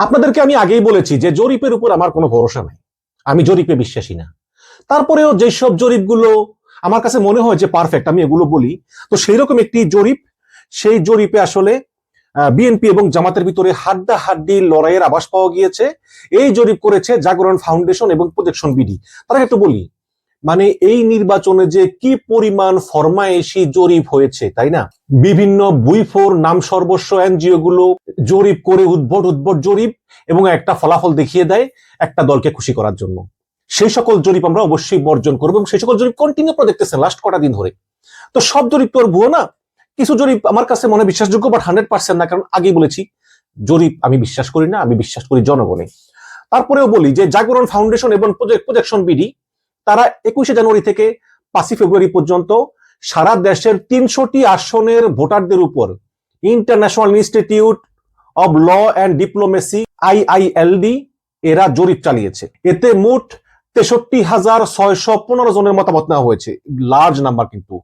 আপনাদেরকে আমি আগেই বলেছি যে জরিপের উপর আমার কোনো ভরসা নাই, আমি জরিপে বিশ্বাসী না। তারপরেও যেসব জরিপগুলো আমার কাছে মনে হয় যে পারফেক্ট, আমি এগুলো বলি। তো সেই রকম একটি জরিপ, সেই জরিপে আসলে বিএনপি এবং জামাতের ভিতরে হাড্ডাহাড্ডি লড়াইয়ের আভাস পাওয়া গিয়েছে। এই জরিপ করেছে জাগরণ ফাউন্ডেশন এবং প্রজেকশন বিডি। তারা একটু বলি, মানে এই নির্বাচনে যে কি পরিমাণ ফরমায়েশি জরিপ হয়েছে, তাই না? বিভিন্ন বুইফোর নাম সর্বস্ব এনজিও গুলো জরিপ করে উদ্ভট উদ্ভট জরিপ এবং একটা ফলাফল দেখিয়ে দেয় একটা দলকে খুশি করার জন্য। সেই সকল জরিপ আমরা অবশ্যই বর্জন করবো এবং সেই সকল জরিপ কন্টিনিউ করে দেখতেছেন লাস্ট কটা দিন ধরে। তো সব জরিপ তো আর ভুয়ো না, কিছু জরিপ আমার কাছে মনে বিশ্বাসযোগ্য, বাট 100% না, কারণ আগেই বলেছি জরিপ আমি বিশ্বাস করি না, আমি বিশ্বাস করি জনগণে। তারপরেও বলি যে জাগরণ ফাউন্ডেশন এবং প্রজেকশন বিডি তারা 21শে জানুয়ারি থেকে 5ই ফেব্রুয়ারি পর্যন্ত সারা দেশের 300টি আসনের ভোটারদের উপর International Institute of Law and Diplomacy IILD এরা জরিপ চালিয়েছে। এতে মোট 63,615 জনের মতামত নেওয়া হয়েছে। লার্জ নাম্বার, কিন্তু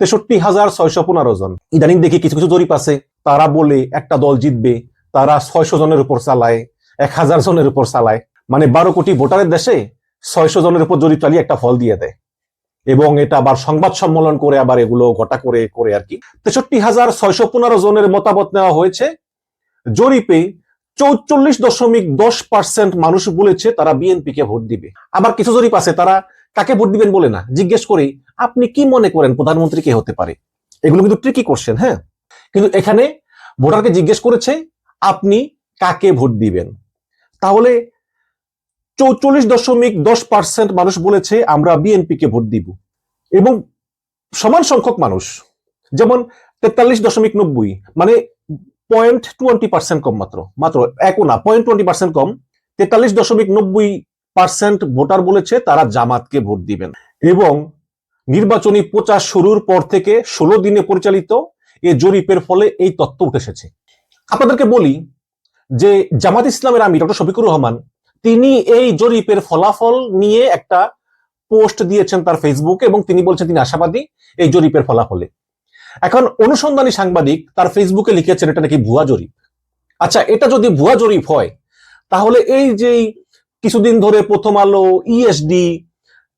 63,615 জন। ইদানিং দেখি কিছু কিছু জরিপ আছে, তারা বলে একটা দল জিতবে, তারা 600 জনের উপর চালায়, 1000 জনের উপর চালায়। মানে 12 কোটি ভোটারের দেশে 600 জনের উপর জরিপ চালিয়ে একটা ফল দিয়ে দেয় এবং এটা আবার সংবাদ সম্মেলন করে আবার এগুলো ঘটা করে করে আর কি। 63,615 জনের মতামত নেওয়া হয়েছে। জরিপে 44.10% মানুষ বলেছে তারা বিএনপি কে ভোট দিবে। আবার কিছু জরিপ আছে তারা কাকে ভোট দিবেন বলে না, জিজ্ঞেস করে আপনি কি মনে করেন প্রধানমন্ত্রী কে হতে পারে। এগুলো কিন্তু ট্রিকি কোশ্চেন, হ্যাঁ। কিন্তু এখানে ভোটারকে জিজ্ঞেস করেছে আপনি কাকে ভোট দিবেন। তাহলে 44.10% মানুষ বলেছে আমরা বিএনপি কে ভোট দিব এবং সমান সংখ্যক মানুষ, যেমন 43.90, মানে 0.20% কম, মাত্র একও না, 0.20% কম, 43.90% ভোটার বলেছে তারা জামাতকে ভোট দিবেন। এবং নির্বাচনী প্রচার শুরুর পর থেকে 16 দিনে পরিচালিত এই জরিপের ফলে এই তথ্য উঠে এসেছে। আপনাদেরকে বলি যে জামাত ইসলামের আমির ডক্টর শফিকুর রহমান তিনি এই জরিপের ফলাফল নিয়ে একটা পোস্ট দিয়েছেন তার ফেসবুকে এবং তিনি বলছেন তিনি আশাবাদী এই জরিপের ফলাফলে। এখন অনুসন্ধানী সাংবাদিক তার ফেসবুকে লিখেছেন এটা নাকি ভুয়া জরিপ। আচ্ছা, এটা যদি ভুয়া জরিপ হয় তাহলে এই যে কিছুদিন ধরে প্রথম আলো, ESD,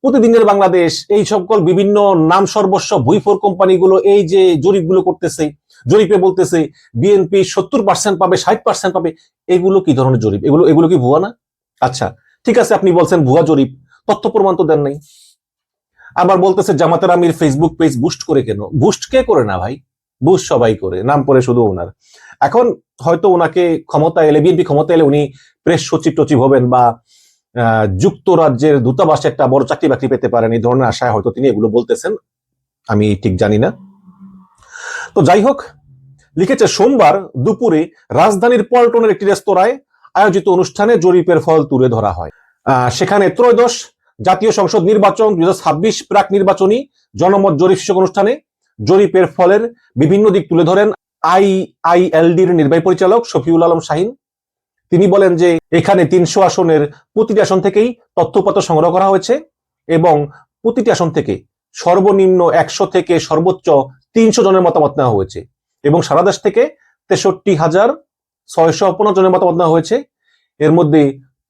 প্রতিদিনের বাংলাদেশ, এই সকল বিভিন্ন নাম সর্বস্ব ভুইফোর কোম্পানিগুলো এই যে জরিপগুলো করতেছে, জরিপে বলতেছে বিএনপি 70% পাবে, 60% পাবে, এগুলো কি ধরনের জরিপ? এগুলো কি ভুয়া না? আচ্ছা ঠিক আছে, আপনি বলছেন ভুয়া জরিপ, তথ্য প্রমাণ তো দেন নাই। আবার বলতেছে জামাতের আমির ফেসবুক পেজ বুস্ট করে কেন? বুস্ট কে করে না ভাই, বুস্ট সবাই করে, নাম করে শুধু ওনার। এখন হয়তো ওনাকে ক্ষমতা এলে, বিএনপি ক্ষমতা এলে উনি প্রেস সচিব টচিব হবেন বা যুক্তরাজ্যের দূতাবাসে একটা বড় চাকরি বাকরি পেতে পারেন, এই ধরনের আশায় হয়তো তিনি এগুলো বলতেছেন, আমি ঠিক জানি না। তো যাই হোক, লিখেছে সোমবার দুপুরে রাজধানীর পল্টনের একটি রেস্তোরাঁয় আয়োজিত অনুষ্ঠানে জরিপের ফল তুলে ধরা হয়। সেখানে ত্রয়োদশ জাতীয় সংসদ নির্বাচন 2026 প্রাক নির্বাচনী জনমত জরিপ শীর্ষক অনুষ্ঠানে জরিপের ফলের বিভিন্ন দিক তুলে ধরেন IILDর নির্বাহী পরিচালক শফিউল আলম শাহিন। তিনি বলেন যে এখানে 300 আসনের প্রতিটি আসন থেকেই তথ্যপত্র সংগ্রহ করা হয়েছে এবং প্রতিটি আসন থেকে সর্বনিম্ন 100 থেকে সর্বোচ্চ 300 জনের মতামত নেওয়া হয়েছে এবং সারা দেশ থেকে 63,615 জনের মতামত নেওয়া হয়েছে। এর মধ্যে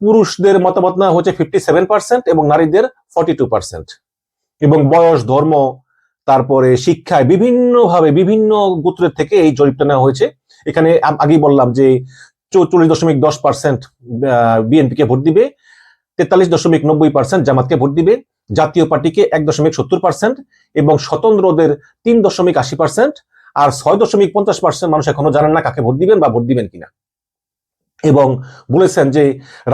পুরুষদের মতামত নেওয়া হয়েছে 57% এবং নারীদের 42%। এবং বয়স, ধর্ম, তারপরে শিক্ষায় বিভিন্নভাবে বিভিন্ন গোত্রের থেকে এই জরিপটা নেওয়া হয়েছে। এখানে আগেই বললাম যে 44.10% বিএনপিকে ভোট দিবে, 43.90% জামাতকে ভোট দিবে, জাতীয় পার্টিকে 1.70% এবং স্বতন্ত্রদের 3.80%, আর 6.50% মানুষ এখনো জানেন না কাকে ভোট দিবেন বা ভোট দিবেন কিনা। এবং বলেছেন যে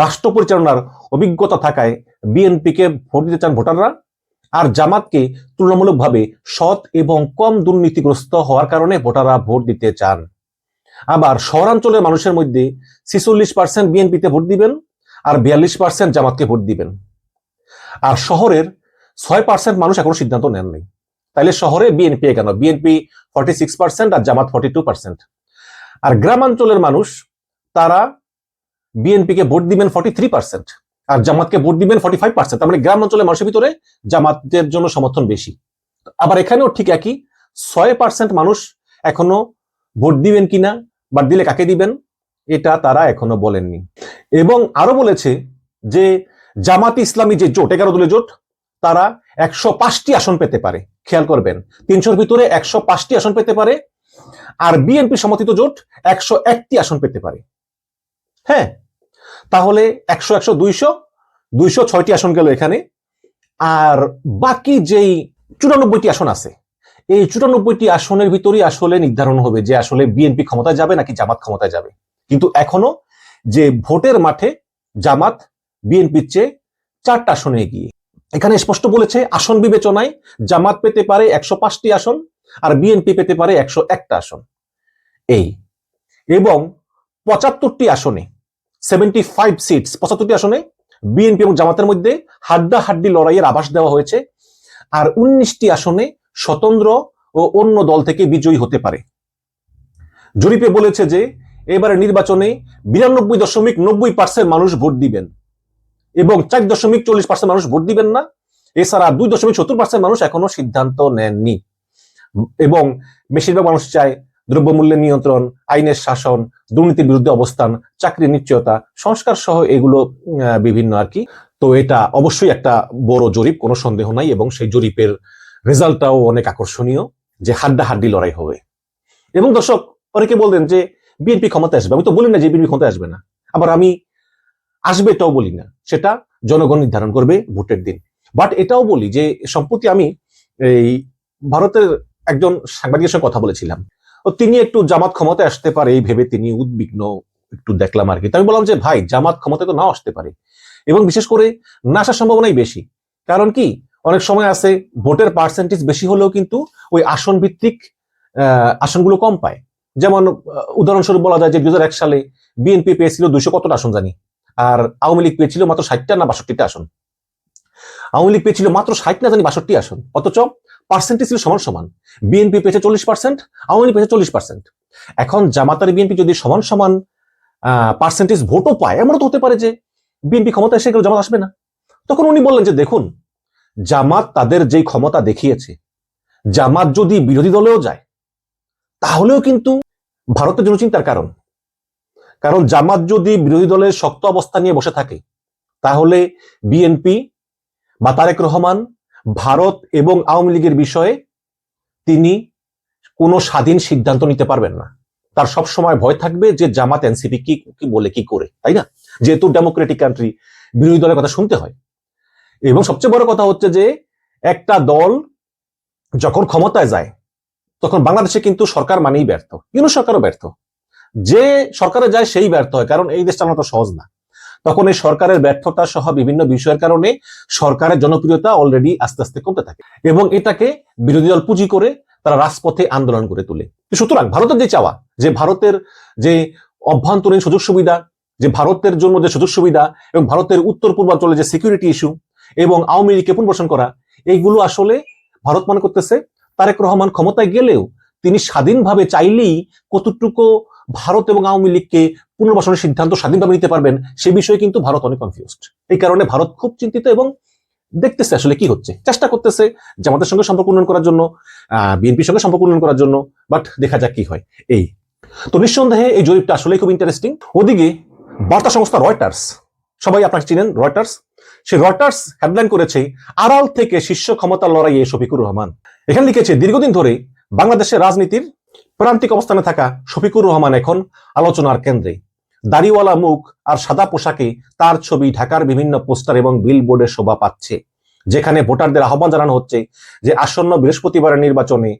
রাষ্ট্র পরিচালনার অভিজ্ঞতা থাকায় বিএনপিকে ভোট দিতে চান ভোটাররা, আর জামাতকে তুলনামূলকভাবে সৎ এবং কম দুর্নীতিগ্রস্ত হওয়ার কারণে ভোটাররা ভোট দিতে চান। আবার শহরাঞ্চলের মানুষের মধ্যে 46% বিএনপিতে ভোট দিবেন আর 42% জামাতকে ভোট দিবেন। আর শহরের 6% মানুষ এখনো সিদ্ধান্ত নেন নাই। তাইলে শহরে বিএনপি কেন? বিএনপি 46% আর জামাত 42%। আর গ্রামাঞ্চলের মানুষ তারা বিএনপিকে ভোট দিবেন 43% আর জামাতকে ভোট দিবেন 45%। তার মানে গ্রামাঞ্চলের মানুষের ভিতরে জামাতের জন্য সমর্থন বেশি। আবার এখানেও ঠিক একই, 6% মানুষ এখনো ভোট দিবেন কিনা বা দিলে কাকে দিবেন এটা তারা এখনো বলেননি। এবং আরো বলেছে যে জামাতে ইসলামী যে জোট, 11 দলের জোট, তারা 105টি আসন পেতে পারে। খেয়াল করবেন, 300-র ভিতরে 105টি আসন পেতে পারে। আর বিএনপি সমর্থিত জোট 101টি আসন পেতে পারে। হ্যাঁ, তাহলে 100, 100, 200, 206টি আসন গেল এখানে। আর বাকি যেই 94টি আসন আছে, এই 94টি আসনের ভিতরেই আসলে নির্ধারণ হবে যে আসলে বিএনপি ক্ষমতায় যাবে নাকি জামাত ক্ষমতায় যাবে। কিন্তু এখনো যে ভোটের মাঠে জামাত বিএনপির চেয়ে 4টা আসনে এগিয়ে। এখানে স্পষ্ট বলেছে আসন বিবেচনায় জামাত পেতে পারে 105টি আসন আর বিএনপি পেতে পারে 101টা আসন। এই এবং 75টি আসনে, 75 সিটস, 75টি আসনে বিএনপি এবং জামাতের মধ্যে হাড্ডাহাড্ডি লড়াইয়ের আভাস দেওয়া হয়েছে। আর 19টি আসনে স্বতন্ত্র ও অন্য দল থেকে বিজয়ী হতে পারে। জরিপে বলেছে যে এবারে নির্বাচনে 92.90% মানুষ ভোট দিবেন এবং 4.40% মানুষ ভোট দিবেন না। এছাড়া 2.70% মানুষ এখনো সিদ্ধান্ত নেননি। এবং বেশিরভাগ মানুষ চায় দ্রব্যমূল্যের নিয়ন্ত্রণ, আইনের শাসন, দুর্নীতির বিরুদ্ধে অবস্থান, চাকরির নিশ্চয়তা, সংস্কার সহ এগুলো বিভিন্ন আর কি। তো এটা অবশ্যই একটা বড় জরিপ, কোনো সন্দেহ নাই। এবং সেই জরিপের রেজাল্টটাও অনেক আকর্ষণীয়, যে হাড্ডাহাড্ডি লড়াই হবে। এবং দর্শক, অনেকে বললেন যে বিএনপি ক্ষমতায় আসবে। আমি তো বলি না যে বিএনপি ক্ষমতায় আসবে না, আবার আমি আসবে এটাও বলি না, সেটা জনগণ নির্ধারণ করবে ভোটের দিন। বাট এটাও বলি যে সম্প্রতি আমি এই ভারতের একজন সাংবাদিকের সঙ্গে কথা বলেছিলাম, তিনি একটু জামাত ক্ষমতায় আসতে পারে এই ভেবে তিনি উদ্বিগ্ন একটু দেখলাম আর কি। আমি বললাম যে ভাই, জামাত ক্ষমতায় তো নাও আসতে পারে, এবং বিশেষ করে না আসার সম্ভাবনাই বেশি। কারণ কি, অনেক সময় আছে ভোটের পার্সেন্টেজ বেশি হলেও কিন্তু ওই আসন ভিত্তিক আসনগুলো কম পায়। যেমন উদাহরণস্বরূপ বলা যায় যে 2001 সালে বিএনপি পেয়েছিল 200 কতটা আসন জানি, আর আওয়ামী লীগ পেয়েছিল মাত্র 60টা না 62টা আসন। আওয়ামী লীগ পেয়েছিল মাত্র 60 না জানি 62 আসন, অথচ পার্সেন্টেজ ছিল সমান সমান। বিএনপি পেয়েছে 40%, আওয়ামী লীগ পেয়েছে 40%। এখন জামাত আর বিএনপি যদি সমান সমান পার্সেন্টেজ ভোটও পায়, এমনও তো হতে পারে যে বিএনপি ক্ষমতা এসে গেল, জামাত আসবে না। তখন উনি বললেন যে দেখুন, জামাত তাদের যেই ক্ষমতা দেখিয়েছে, জামাত যদি বিরোধী দলেও যায় তাহলেও কিন্তু ভারতের জন্য চিন্তার কারণ। কারণ জামাত যদি বিরোধী দলের শক্ত অবস্থা নিয়ে বসে থাকে, তাহলে বিএনপি বা তারেক রহমান ভারত এবং আওয়ামী লীগের বিষয়ে তিনি কোনো স্বাধীন সিদ্ধান্ত নিতে পারবেন না। তার সব সময় ভয় থাকবে যে জামাত এনসিপি কি বলে কি করে, তাই না? যেহেতু ডেমোক্রেটিক কান্ট্রি, বিরোধী দলের কথা শুনতে হয়। এবং সবচেয়ে বড় কথা হচ্ছে যে একটা দল যখন ক্ষমতায় যায় তখন বাংলাদেশে কিন্তু সরকার মানেই ব্যর্থ, ইউনূস সরকারও ব্যর্থ। যে সরকারে যায় সেই ব্যর্থ হয়, কারণ এই দেশ চালানো তো সহজ না। তখন এই সরকারের ব্যর্থতা সহ বিভিন্ন বিষয়ের কারণে সরকারের জনপ্রিয়তা অলরেডি আস্তে আস্তে কমতে থাকে, এবং এটাকে বিরোধী দল পুঁজি করে তারা রাজপথে আন্দোলন করে তোলে। সুতরাং ভারতের যে চাওয়া, যে ভারতের যে অভ্যন্তরীণ সুযোগ সুবিধা, যে ভারতের জন্য যে সুযোগ সুবিধা, এবং ভারতের উত্তর পূর্বাঞ্চলে যে সিকিউরিটি ইস্যু, এবং আওয়ামী লীগকে পুনর্বাসন করা, এইগুলো আসলে ভারত মনে করতেছে তারেক রহমান ক্ষমতায় গেলেও তিনি স্বাধীনভাবে চাইলেই কতটুকু ভারত এবং আওয়ামী লীগকে পুনর্বাসনের সিদ্ধান্ত স্বাধীনভাবে নিতে পারবেন, সে বিষয়ে কিন্তু ভারত অনেক কনফিউজড। এই কারণে ভারত খুব চিন্তিত এবং দেখতেছে আসলে কি হচ্ছে, চেষ্টা করতেছে জামাতের সঙ্গে সম্পর্ক উন্নয়ন করার জন্য, বিএনপির সঙ্গে সম্পর্ক উন্নয়ন করার জন্য। বাট দেখা যাক কি হয়। এই তো নিঃসন্দেহে এই জরিপটা আসলে খুব ইন্টারেস্টিং। ওদিকে বার্তা সংস্থা রয়টার্স, সবাই আপনারা চিনেন রয়টার্স, সে রয়টার্স হেডলাইন করেছে আড়াল থেকে শীর্ষ ক্ষমতার লড়াইয়ে শফিকুর রহমান। এখানে লিখেছে, দীর্ঘদিন ধরে বাংলাদেশের রাজনীতির প্রান্তিক অবস্থানে থাকা শফিকুর রহমান এখন আলোচনার কেন্দ্রে। দাড়িওয়ালা মুখ আর সাদা পোশাকে তার ছবি ঢাকার বিভিন্ন পোস্টার এবং বিলবোর্ডে শোভা পাচ্ছে, যেখানে ভোটারদের আহ্বান জানানো হচ্ছে যে আসন্ন বৃহস্পতিবারের নির্বাচনে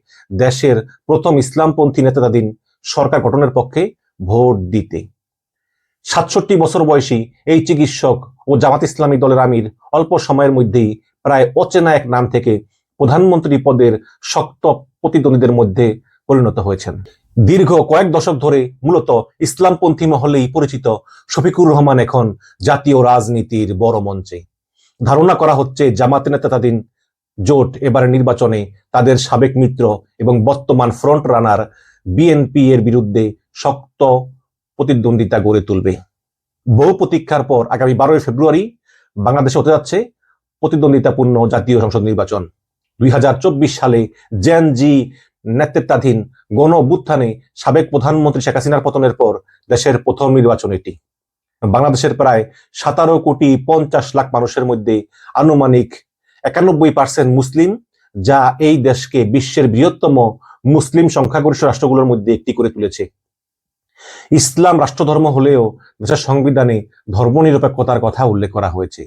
দেশের প্রথম ইসলামপন্থী নেতাধীন সরকার গঠনের পক্ষে ভোট দিতে। ৬৭ বছর বয়সী এই চিকিৎসক ও জামাত ইসলামী দলের আমির অল্প সময়ের মধ্যেই প্রায় অচেনা এক নাম থেকে প্রধানমন্ত্রী পদের শক্ত প্রতিদ্বন্দ্বীদের মধ্যে পরিণত হয়েছেন। দীর্ঘ কয়েক দশক ধরে মূলত ইসলামপন্থী মহলেই পরিচিত শফিকুর রহমান এখন জাতীয় রাজনীতির বড় মঞ্চে। ধারণা করা হচ্ছে জামাত নেতাধীন জোট এবারের নির্বাচনে তাদের সাবেক মিত্র এবং বর্তমান ফ্রন্ট রানার বিএনপি এর বিরুদ্ধে শক্ত প্রতিদ্বন্দ্বিতা গড়ে তুলবে। বহু প্রতীক্ষার পর আগামী 12 ফেব্রুয়ারি বাংলাদেশে হতে যাচ্ছে প্রতিদ্বন্দ্বিতাপূর্ণ জাতীয় সংসদ নির্বাচন। 2024 সালে জেন জি নেতৃত্বাধীন গণ অভ্যুত্থানে সাবেক প্রধানমন্ত্রী শেখ হাসিনার পতনের পর দেশের প্রথম নির্বাচন এটি। বাংলাদেশের প্রায় 17,50,00,000 মানুষের মধ্যে আনুমানিক 91% মুসলিম, যা এই দেশকে বিশ্বের বৃহত্তম মুসলিম সংখ্যাগরিষ্ঠ রাষ্ট্রগুলোর মধ্যে একটি করে তুলেছে। ইসলাম রাষ্ট্রধর্ম হলেও দেশের সংবিধানে ধর্মনিরপেক্ষতার কথা উল্লেখ করা হয়েছে।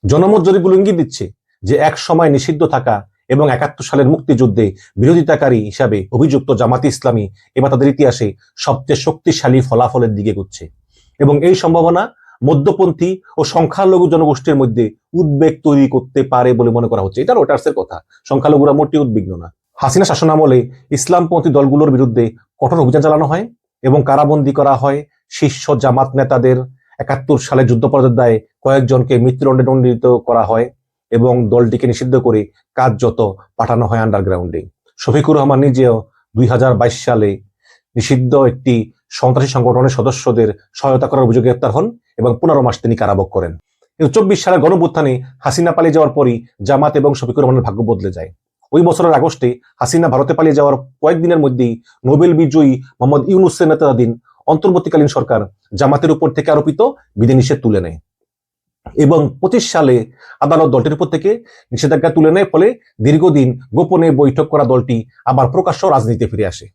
জনমত জরিপগুলো ইঙ্গিত দিচ্ছে যে এক সময় নিষিদ্ধ থাকা এবং 71 সালের মুক্তিযুদ্ধে বিরোধিতাকারী হিসাবে অভিযুক্ত জামাতে ইসলামী এবার তাদের ইতিহাসে সবচেয়ে শক্তিশালী ফলাফলের দিকে এগোচ্ছে, এবং এই সম্ভাবনা মধ্যপন্থী ও সংখ্যালঘু জনগোষ্ঠীর মধ্যে উদ্বেগ তৈরি করতে পারে বলে মনে করা হচ্ছে। এটা রয়টার্সের কথা। সংখ্যালঘুরা মোটেই উদ্বিগ্ন না। হাসিনা শাসনামলে ইসলামপন্থী দলগুলোর বিরুদ্ধে কঠোর অভিযান চালানো হয় এবং কারাবন্দী করা হয় শীর্ষ জামাত নেতাদের। 71 সালে যুদ্ধপরাধের দায়ে কয়েকজনকে মৃত্যুদণ্ডে দণ্ডিত করা হয় এবং দলটিকে নিষিদ্ধ করে কার্যত পাঠানো হয় আন্ডারগ্রাউন্ডে। শফিকুর রহমান নিজেও 2022 সালে নিষিদ্ধ একটি সন্ত্রাসী সংগঠনের সদস্যদের সহায়তা করার অভিযোগে গ্রেপ্তার হন এবং 15 মাস তিনি কারাভোগ করেন। 24 সালের গণঅভ্যুত্থানে হাসিনা পালিয়ে যাওয়ার পরই জামাত এবং শফিকুর রহমানের ভাগ্য বদলে যায়। ওই বছরের আগস্টে হাসিনা ভারতে পালিয়ে যাওয়ার কয়েকদিনের মধ্যেই নোবেল বিজয়ী মোহাম্মদ ইউনূসের নেতৃত্বাধীন অন্তর্বর্তীকালীন সরকার জামাতের উপর থেকে আরোপিত বিধিনিষেধ তুলে নেয় এবং 25 সালে আদালত দলটির উপর থেকে নিষেধাজ্ঞা তুলে নেয়। ফলে দীর্ঘদিন গোপনে বৈঠক করা দলটি আবার প্রকাশ্য রাজনীতিতে ফিরে আসে।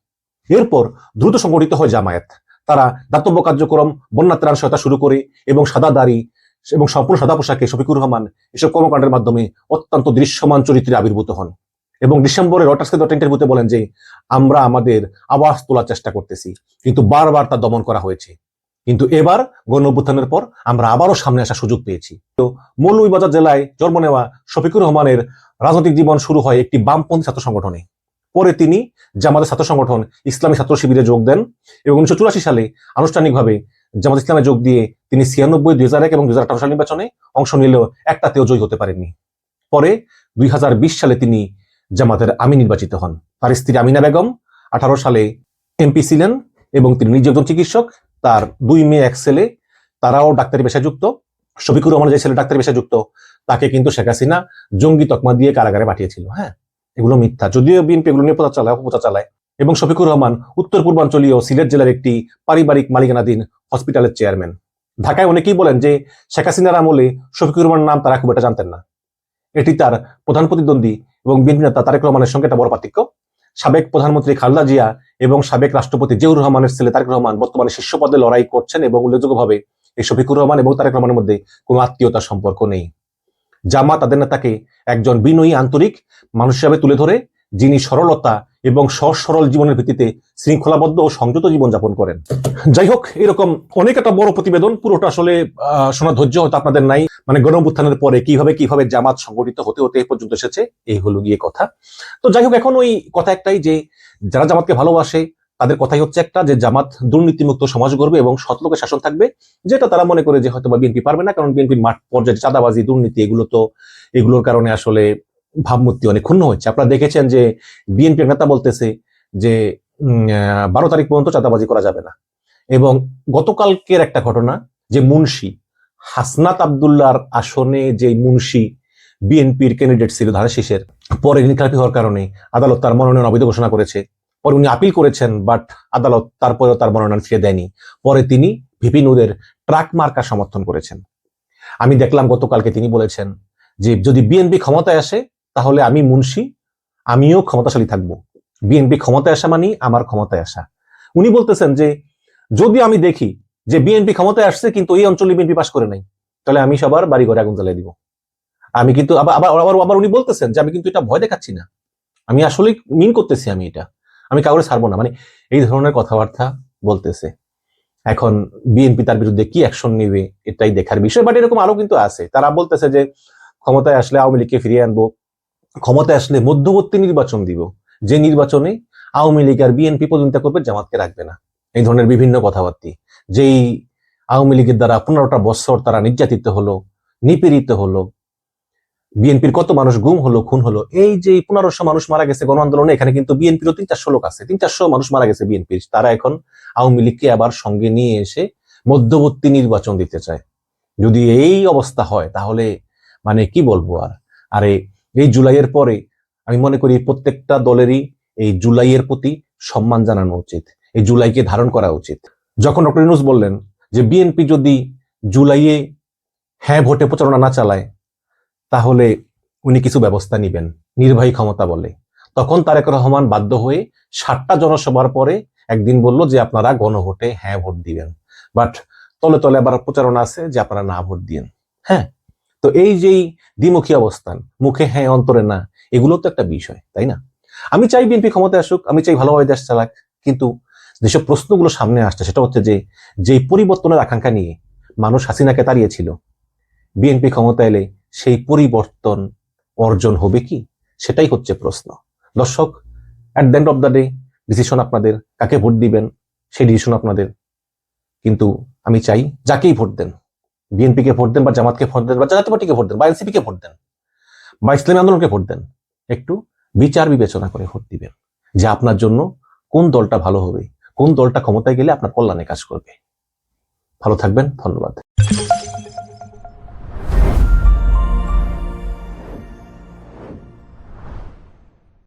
এরপর দ্রুত সংগঠিত হয় জামায়াত। তারা দাতব্য কার্যক্রম, বন্যা ত্রাণ সহায়তা শুরু করে এবং সাদা দাড়ি এবং সম্পূর্ণ সাদা পোশাকে শফিকুর রহমান এসব কর্মকাণ্ডের মাধ্যমে অত্যন্ত দৃশ্যমান চরিত্রে আবির্ভূত হন এবং ডিসেম্বরে রয়টার্সকে দেওয়া ইন্টারভিউতে বলেন যে আমরা আমাদের আওয়াজ তোলার চেষ্টা করতেছি, কিন্তু বারবার তা দমন করা হয়েছে। কিন্তু এবার গণঅভ্যুত্থানের পর আমরা আবারও সামনে আসার সুযোগ পেয়েছি। তো মৌলভীবাজার জেলায় জন্ম নেওয়া শফিকুর রহমানের রাজনৈতিক জীবন শুরু হয় একটি বামপন্থী ছাত্র সংগঠনে। পরে তিনি জামাতের ছাত্র সংগঠন ইসলামী ছাত্র শিবিরে যোগ দেন এবং 1984 সালে আনুষ্ঠানিকভাবে জামাত ইসলামে যোগ দিয়ে তিনি 96, 2001 এবং 2018 সাল নির্বাচনে অংশ নিলেও একটাতেও জয়ী হতে পারেননি। পরে 2020 সালে তিনি জামাতের আমির নির্বাচিত হন। তার স্ত্রী আমিনা বেগম 18 সালে এমপি ছিলেন এবং তিনি নিজে একজন চিকিৎসক। তার 2 মেয়ে 1 ছেলে, তারাও ডাক্তারি পেশায় যুক্ত। শফিকুর রহমান যে ছেলে ডাক্তারি পেশায় যুক্ত, তাকে কিন্তু শেখ হাসিনা জঙ্গি তকমা দিয়ে কারাগারে পাঠিয়েছিল। হ্যাঁ, এগুলো মিথ্যা, যদিও বিএনপি এগুলো নিয়ে অপপ্রচার চালায়। এবং শফিকুর রহমান উত্তর পূর্বাঞ্চলীয় সিলেট জেলার একটি পারিবারিক মালিকানাধীন হসপিটালের চেয়ারম্যান। ঢাকায় অনেকেই বলেন যে শেখ হাসিনার আমলে শফিকুর রহমানের নাম তারা খুব একটা জানতেন না। এটি তার প্রধান প্রতিদ্বন্দ্বী এবং বিএনপি নেতা তারেক রহমানের সঙ্গে একটা বড় পার্থক্য। সাবেক প্রধানমন্ত্রী খালেদা জিয়া এবং সাবেক রাষ্ট্রপতি জিয়াউর রহমানের ছেলে তারেক রহমান বর্তমানে শীর্ষ পদে লড়াই করছেন এবং উল্লেখযোগ্যভাবে এই শফিকুর রহমান এবং তারেক রহমানের মধ্যে কোনো আত্মীয়তার সম্পর্ক নেই। জামাত তাদের নেতাকে একজন বিনয়ী, আন্তরিক মানুষ হিসাবে তুলে ধরে, যিনি সরলতা এবং সহজ সরল জীবনের ভিত্তিতে শৃঙ্খলাবদ্ধ ও সংযত জীবনযাপন করেন। যাই হোক, এরকম অনেক একটা বড় প্রতিবেদন, পুরোটা আসলে শোনার ধৈর্য হয়তো আপনাদের নাই। মানে গণঅভ্যুত্থানের পরে কিভাবে জামাত সংগঠিত হতে হতে এ পর্যন্ত এসেছে, এই হলো গিয়ে কথা। তো যাই হোক, এখন ওই কথা একটাই যে যারা জামাতকে ভালোবাসে তাদের কথাই হচ্ছে একটা, যে জামাত দুর্নীতিমুক্ত সমাজ গড়বে এবং সৎ লোকের শাসন থাকবে, যেটা তারা মনে করে যে হয়তো বা বিএনপি পারবে না, কারণ বিএনপির মাঠ পর্যায়ে চাঁদাবাজি, দুর্নীতি, এগুলোর কারণে আসলে ভাবমূর্তি অনেক ক্ষুণ্ণ হচ্ছে। আপনারা দেখেছেন যে বিএনপির নেতা বলতেছে যে 12 তারিখ পর্যন্ত চাঁদাবাজি করা যাবে না। এবং গতকালকের একটা ঘটনা, যে মুন্সি হাসনাত আব্দুল্লাহর আসনে যে মুন্সি বিএনপির ক্যান্ডিডেট ছিল ধানের শীষের, পরে ঋণখেলাপি হওয়ার কারণে আদালত তার মনোনয়ন অবৈধ ঘোষণা করেছে। পরে উনি আপিল করেছেন, বাট আদালত তারপরেও তার মনোনয়ন ফিরে দেয়নি। পরে তিনি ভিপি নূরের ট্রাক মার্কা সমর্থন করেছেন। আমি দেখলাম গতকালকে তিনি বলেছেন যে যদি বিএনপি ক্ষমতায় আসে তাহলে আমি মুন্সি, আমিও ক্ষমতাশালী থাকবো। বিএনপি ক্ষমতায় আসা মানে আমার ক্ষমতায় আসা। উনি বলতেছেন যে যদি আমি দেখি যে বিএনপি ক্ষমতায় আসছে কিন্তু এই অঞ্চলে বিএনপি পাশ করে নাই, তাহলে আমি সবার বাড়ি ঘরে আগুন জ্বালিয়ে দিব। আমি কিন্তু আবার উনি বলতেছেন যে আমি কিন্তু এটা ভয় দেখাচ্ছি না, আমি আসলে মিন করতেছি, আমি কাউরে ছাড়বো না। মানে এই ধরনের কথাবার্তা বলতেছে। এখন বিএনপি তার বিরুদ্ধে কি অ্যাকশন নেবে এটাই দেখার বিষয়। বাট এরকম আরো কিন্তু আছে, তারা বলতেছে যে ক্ষমতায় আসলে আওয়ামী লীগকে ফিরিয়ে আনবো, ক্ষমতায় আসলে মধ্যবর্তী নির্বাচন দিব, যে নির্বাচনে আওয়ামী লীগ আর বিএনপি প্রতিদ্বন্দ্বিতা করবে, জামাতকে রাখবে না। এই ধরনের বিভিন্ন কথাবার্তা, যেই আওয়ামী লীগের দ্বারা 15টা বছর তারা নির্যাতিত হলো, নিপীড়িত হলো, বিএনপির কত মানুষ গুম হলো, খুন হলো, এই যে 1500 মানুষ মারা গেছে গণ আন্দোলনে, এখানে কিন্তু বিএনপিরও 300-400 লোক আছে, 300-400 মানুষ মারা গেছে বিএনপির। তারা এখন আওয়ামী লীগকে আবার সঙ্গে নিয়ে এসে মধ্যবর্তী নির্বাচন দিতে চায়। যদি এই অবস্থা হয় তাহলে মানে কি বলবো আর। আরে এই জুলাইয়ের পরে আমি মনে করি প্রত্যেকটা দলেরই এই জুলাইয়ের প্রতি সম্মান জানানো উচিত, এই জুলাইকে ধারণ করা উচিত। যখন ডক্টর ইউনূস বললেন যে বিএনপি যদি জুলাইয়ে হ্যাঁ ভোটে প্রচারণা না চালায় তাহলে উনি কিছু ব্যবস্থা নেবেন, নির্বাহী ক্ষমতা বলে, তখন তারেক রহমান বাধ্য হয়ে 7টা জনসভার পরে একদিন বলল যে আপনারা গণভোটে হ্যাঁ ভোট দিবেন, বাট তলে তলে আবার প্রচারণা আছে যে আপনারা না ভোট দিন। হ্যাঁ, তো এই যেই দ্বিমুখী অবস্থান, মুখে হ্যাঁ অন্তরে না, এগুলো তো একটা বিষয়, তাই না? আমি চাই বিএনপি ক্ষমতায় আসুক, আমি চাই ভালোভাবে দেশ চালাক, কিন্তু যেসব প্রশ্নগুলো সামনে আসছে সেটা হচ্ছে যে যেই পরিবর্তনের আকাঙ্ক্ষা নিয়ে মানুষ হাসিনাকে তাড়িয়েছিল, বিএনপি ক্ষমতা এলে সেই পরিবর্তন অর্জন হবে কি, সেটাই হচ্ছে প্রশ্ন। দর্শক, at the end of the day decision আপনাদের, কাকে ভোট দিবেন সেই ডিসিশন আপনাদের। কিন্তু আমি চাই যাকেই ভোট দেন, বিএনপিকে ভোট দেন বা জামাতকে ভোট দেন বা জাতীয় পার্টিকে ভোট দেন বা এনসিপিকে ভোট দেন বা ইসলামী আন্দোলনকে ভোট দেন, একটু বিচার বিবেচনা করে ভোট দিবেন যে আপনার জন্য কোন দলটা ভালো হবে, কোন দলটা ক্ষমতায় গেলে আপনার কল্যাণে কাজ করবে। ভালো থাকবেন, ধন্যবাদ।